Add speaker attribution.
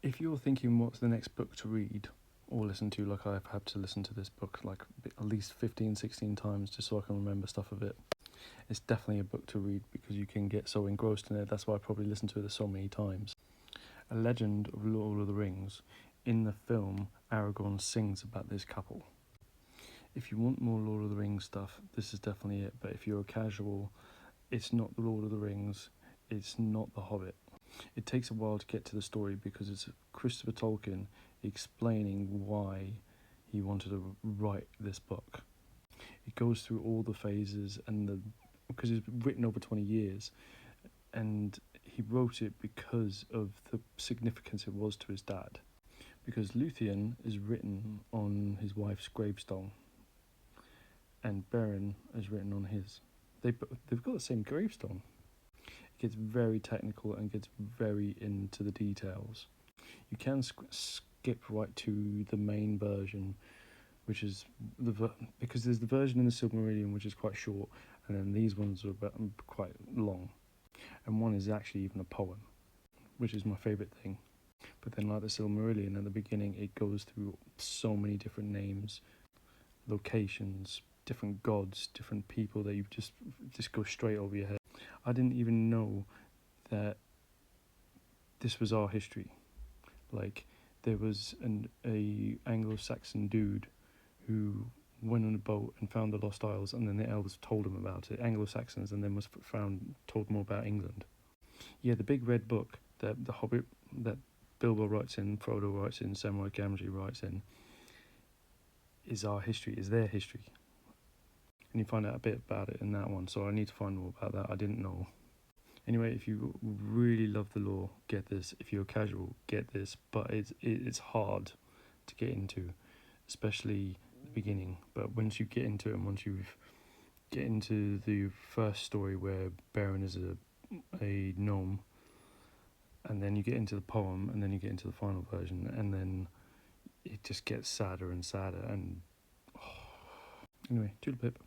Speaker 1: If you're thinking what's the next book to read or listen to, like I've had to listen to this book like at least 15, 16 times just so I can remember stuff of it, it's definitely a book to read because you can get so engrossed in it. That's why I probably listened to it so many times. A Legend of Lord of the Rings. In the film, Aragorn sings about this couple. If you want more Lord of the Rings stuff, this is definitely it. But if you're a casual, it's not the Lord of the Rings, it's not The Hobbit. It takes a while to get to the story because it's Christopher Tolkien explaining why he wanted to write this book. It goes through all the phases because it's written over 20 years, and he wrote it because of the significance it was to his dad. Because Luthien is written on his wife's gravestone, and Beren is written on his. They've got the same gravestone. It gets very technical and gets very into the details. You can skip right to the main version, which is because there's the version in the Silmarillion which is quite short, and then these ones are quite long, and one is actually even a poem, which is my favourite thing. But then, like the Silmarillion, at the beginning, it goes through so many different names, locations, different gods, different people that you just go straight over your head. I didn't even know that this was our history. Like, there was a Anglo-Saxon dude who went on a boat and found the Lost Isles, and then the elves told him about it, Anglo-Saxons, and then was told more about England. Yeah, the big red book that the Hobbit, that Bilbo writes in, Frodo writes in, Samwise Gamgee writes in, is our history, is their history. And you find out a bit about it in that one, so I need to find more about that. I didn't know. Anyway, if you really love the lore, get this. If you're casual, get this. But it's hard to get into, especially the beginning. But once you get into it, and once you get into the first story where Beren is a gnome, and then you get into the poem, and then you get into the final version, and then it just gets sadder and sadder. And anyway, toodle pip.